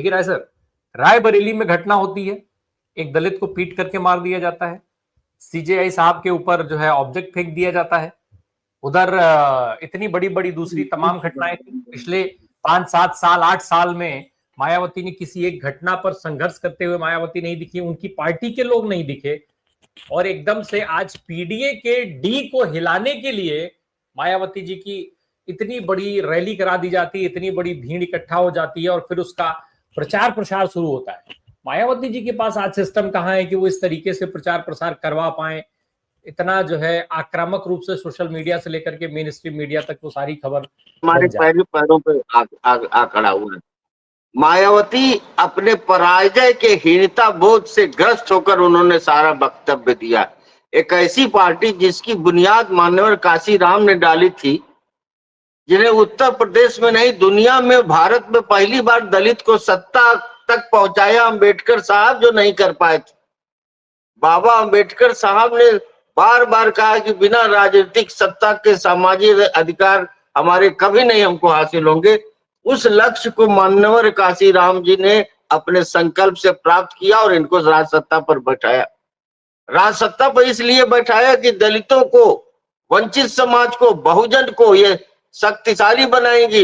के राय सर, रायबरेली में घटना होती है, एक दलित को पीट करके मार दिया जाता है, सीजेआई साहब के ऊपर जो है ऑब्जेक्ट फेंक दिया जाता है। उधर इतनी बड़ी बड़ी दूसरी तमाम घटनाएं थी पिछले 5-7 साल 8 साल में। मायावती ने किसी एक घटना पर संघर्ष करते हुए मायावती नहीं दिखी, उनकी पार्टी के लोग नहीं दिखे, और एकदम से आज पीडीए के डी को हिलाने के लिए मायावती जी की इतनी बड़ी रैली करा दी जाती है, इतनी बड़ी भीड़ इकट्ठा हो जाती है और फिर उसका प्रचार प्रसार शुरू होता है। मायावती जी के पास आज सिस्टम कहां है कि वो इस तरीके से प्रचार प्रसार करवा पाए, इतना जो है आक्रामक रूप से सोशल मीडिया से लेकर के मेन स्ट्रीम मीडिया तक वो सारी खबर हमारे पैरों पे आ खड़ा हुआ है। मायावती अपने पराजय के हीनता बोध से ग्रस्त होकर उन्होंने सारा वक्तव्य दिया। एक ऐसी पार्टी जिसकी बुनियाद मान्यवर काशीराम ने डाली थी, जिन्हें उत्तर प्रदेश में नहीं दुनिया में, भारत में पहली बार दलित को सत्ता तक पहुंचाया अंबेडकर साहब, जो नहीं कर पाए थे। बाबा अंबेडकर साहब ने बार बार कहा कि बिना राजनीतिक सत्ता के सामाजिक अधिकार हमारे कभी नहीं हमको हासिल होंगे। उस लक्ष्य को मान्यवर काशीराम जी ने अपने संकल्प से प्राप्त किया और इनको राज सत्ता पर बैठाया। राज सत्ता पर इसलिए बैठाया कि दलितों को, वंचित समाज को, बहुजन को ये शक्तिशाली बनाएंगी।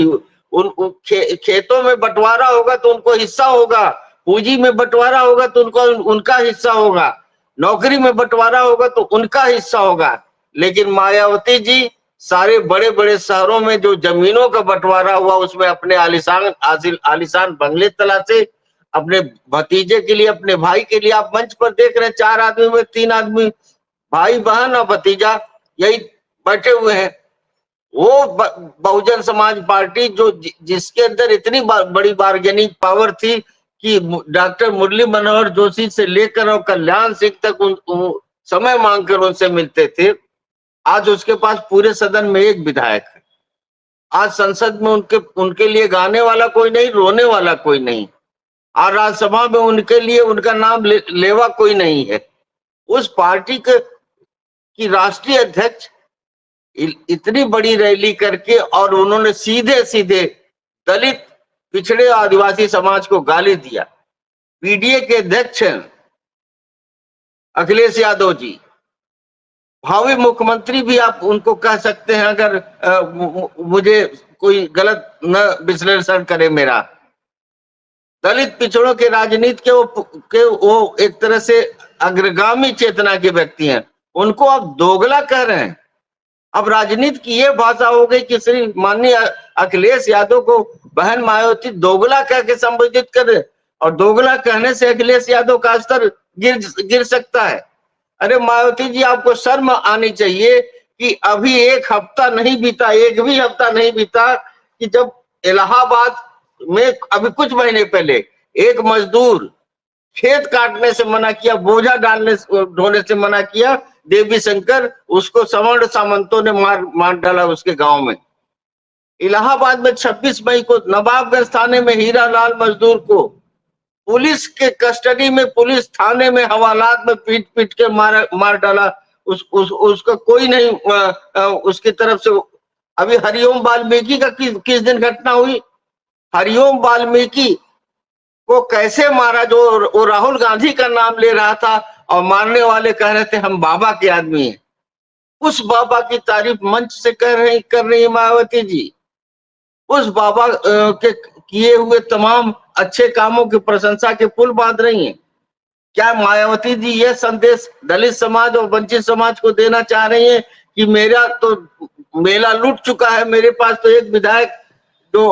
खेतों में बंटवारा होगा तो उनको हिस्सा होगा, पूंजी में बंटवारा होगा तो उनका हिस्सा होगा, नौकरी में बंटवारा होगा तो उनका हिस्सा होगा। लेकिन मायावती जी सारे बड़े बड़े शहरों में जो जमीनों का बंटवारा हुआ उसमें अपने आलिशान बंगले तलाशे, अपने भतीजे के लिए, अपने भाई के लिए। आप मंच पर देख रहे हैं 4 आदमी में 3 आदमी भाई बहन और भतीजा यही बैठे हुए हैं। वो बहुजन समाज पार्टी जो जिसके अंदर इतनी बड़ी बार्गेनिंग पावर थी कि डॉक्टर मुरली मनोहर जोशी से लेकर और कल्याण सिंह तक समय मांगकर उनसे मिलते थे, आज उसके पास पूरे सदन में एक विधायक है। आज संसद में उनके लिए गाने वाला कोई नहीं, रोने वाला कोई नहीं, और राज्यसभा में उनके लिए उनका नाम लेवा कोई नहीं है। उस पार्टी की राष्ट्रीय अध्यक्ष इतनी बड़ी रैली करके और उन्होंने सीधे सीधे दलित, पिछड़े आदिवासी समाज को गाली दिया। पीडीए के अध्यक्ष अखिलेश यादव जी, भावी मुख्यमंत्री भी आप उनको कह सकते हैं, अगर मुझे कोई गलत न विश्लेषण करे मेरा। दलित पिछड़ों के राजनीति के वो एक तरह से अग्रगामी चेतना के व्यक्ति हैं, उनको आप दोगला कह रहे हैं। अब राजनीति की ये भाषा हो गई कि श्री माननीय अखिलेश यादव को बहन मायावती दोगला कह के संबोधित करे, और दोगला कहने से अखिलेश यादव का स्तर गिर सकता है। अरे मायावती जी, आपको शर्म आनी चाहिए कि अभी एक हफ्ता नहीं बीता, एक भी हफ्ता नहीं बीता कि जब इलाहाबाद में अभी कुछ महीने पहले एक मजदूर खेत काटने से मना किया, बोझा ढोने से मना किया, देवी शंकर, उसको सवर्ण सामंतों ने मार डाला उसके गांव में। इलाहाबाद में 26 मई को नवाबगंज थाने में हीरालाल मजदूर को पुलिस के कस्टडी में, पुलिस थाने में हवालात में पीट पीट के मार डाला। उसका कोई नहीं उसकी तरफ से। अभी हरिओम वाल्मीकि का किस दिन घटना हुई? हरिओम वाल्मीकि को कैसे मारा, जो वो राहुल गांधी का नाम ले रहा था और मारने वाले कह रहे थे हम बाबा के आदमी हैं। उस बाबा की तारीफ मंच से कर रही मायावती जी। उस बाबा के किए हुए तमाम अच्छे कामों की प्रशंसा के पुल बांध रही हैं। क्या मायावती जी ये संदेश दलित समाज और वंचित समाज को देना चाह रही हैं कि मेरा तो मेला लूट चुका है, मेरे पास तो एक विधायक जो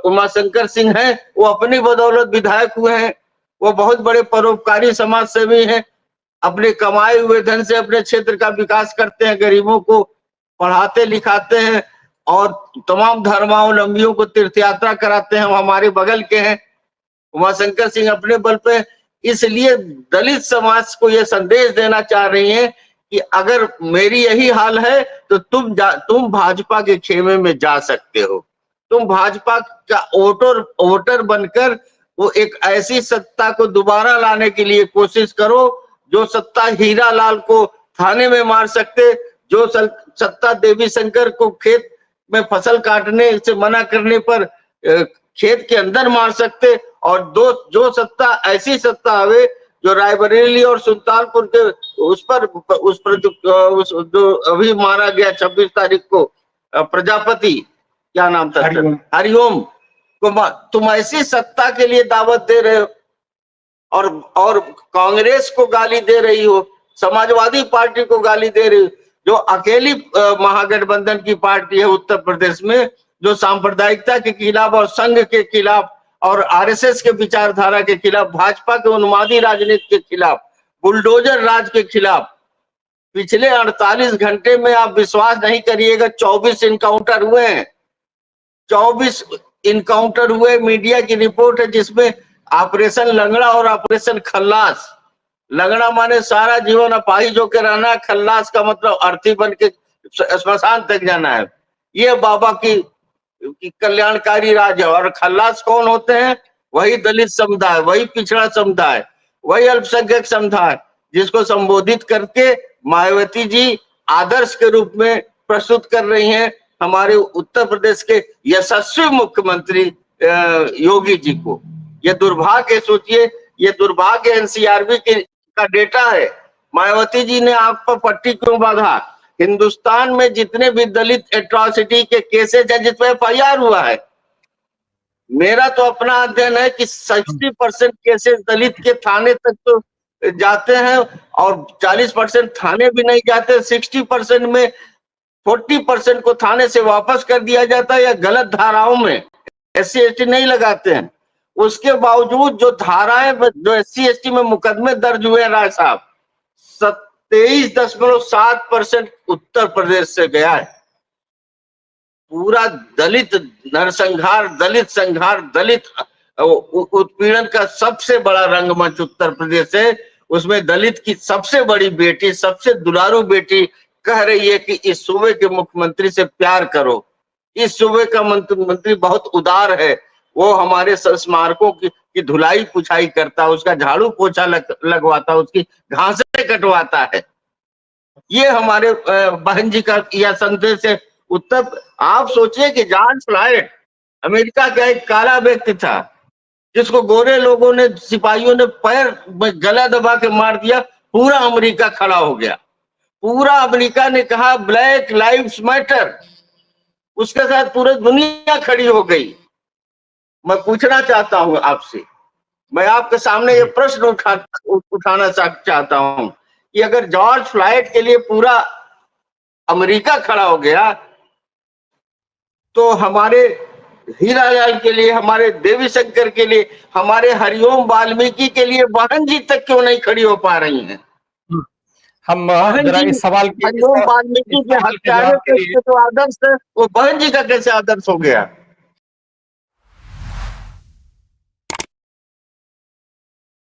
उमाशंकर सिंह हैं वो अपनी बदौलत विधायक हुए हैं, वो बहुत बड़े परोपकारी समाज सेवी हैं, अपने कमाए हुए धन से अपने क्षेत्र का विकास करते हैं, गरीबों को पढ़ाते लिखाते हैं और तमाम धर्मावलंबियों को तीर्थ यात्रा कराते हैं। हमारे बगल के हैं उमाशंकर सिंह अपने बल पे। इसलिए दलित समाज को यह संदेश देना चाह रही हैं कि अगर मेरी यही हाल है तो तुम भाजपा के खेमे में जा सकते हो। तुम भाजपा का वोटर बनकर वो एक ऐसी सत्ता को दोबारा लाने के लिए कोशिश करो जो सत्ता हीरालाल को थाने में मार सकते, जो सत्ता देवी शंकर को खेत में फसल काटने से मना करने पर खेत के अंदर मार सकते, और जो सत्ता ऐसी सत्ता आवे जो रायबरेली और सुल्तानपुर के उस पर जो अभी मारा गया 26 तारीख को प्रजापति, क्या नाम था, हरिओम को, तुम ऐसी सत्ता के लिए दावत दे रहे हो और कांग्रेस को गाली दे रही हो, समाजवादी पार्टी को गाली दे रही हो, जो अकेली महागठबंधन की पार्टी है उत्तर प्रदेश में, जो सांप्रदायिकता के खिलाफ और संघ के खिलाफ और आरएसएस के विचारधारा के खिलाफ, भाजपा के उन्मादी राजनीति के खिलाफ, बुलडोजर राज के खिलाफ पिछले 48 घंटे में आप विश्वास नहीं करिएगा 24 इनकाउंटर हुए हैं। 24 इनकाउंटर हुए, मीडिया की रिपोर्ट है जिसमें ऑपरेशन लंगड़ा और ऑपरेशन खल्लास। लंगड़ा माने सारा जीवन अपाहिज होकर रहना, खल्लास का मतलब अर्थी बन के श्मशान तक जाना है। ये बाबा की कल्याणकारी राज है। और खल्लास कौन होते हैं? वही दलित समुदाय, वही पिछड़ा समुदाय, वही अल्पसंख्यक समुदाय, जिसको संबोधित करके मायावती जी आदर्श के रूप में प्रस्तुत कर रही हैं हमारे उत्तर प्रदेश के यशस्वी मुख्यमंत्री योगी जी को। ये दुर्भाग्य, सोचिए, ये दुर्भाग्य एनसीआरबी का डेटा है। मायावती जी ने आंख पर पट्टी क्यों बांधा? हिंदुस्तान में जितने भी दलित एट्रॉसिटी के केसेज हैं जिसमें एफआईआर हुआ है, मेरा तो अपना अध्ययन है कि 60% केसेस दलित के थाने तक तो जाते हैं और 40% थाने भी नहीं जाते। 60% में 40% को थाने से वापस कर दिया जाता है या गलत धाराओं में SC ST नहीं लगाते हैं। उसके बावजूद जो धाराएं, जो SC ST में मुकदमे दर्ज हुए राय साहब, 23.7% उत्तर प्रदेश से गया है। पूरा दलित नरसंहार, दलित संहार, दलित उत्पीड़न का सबसे बड़ा रंगमंच उत्तर प्रदेश है। उसमें दलित की सबसे बड़ी बेटी, सबसे दुलारू बेटी कह रही है कि इस सूबे के मुख्यमंत्री से प्यार करो। इस सूबे का मंत्री बहुत उदार है, वो हमारे स्मारकों की धुलाई पुछाई करता है, उसका झाड़ू पोछा लगवाता है, उसकी घासें कटवाता है। ये हमारे बहन जी का यह संदेश है। आप सोचिए कि जॉर्ज फ्लॉयड अमेरिका का एक काला व्यक्ति था जिसको गोरे लोगों ने, सिपाहियों ने पैर में गला दबा के मार दिया। पूरा अमेरिका खड़ा हो गया, पूरा अमेरिका ने कहा ब्लैक लाइव्स मैटर, उसके साथ पूरी दुनिया खड़ी हो गई। मैं पूछना चाहता हूं आपसे, मैं आपके सामने ये प्रश्न उठाना चाहता हूं कि अगर जॉर्ज फ्लॉयड के लिए पूरा अमेरिका खड़ा हो गया, तो हमारे हीरालाल के लिए, हमारे देवी शंकर के लिए, हमारे हरिओम वाल्मीकि के लिए बहन जी तक क्यों नहीं खड़ी हो पा रही हैं? हम जरा इस सवाल के हरिओम वाल्मीकि के हत्यारे के तो आदर्श है, वो बहन जी का कैसे आदर्श हो गया?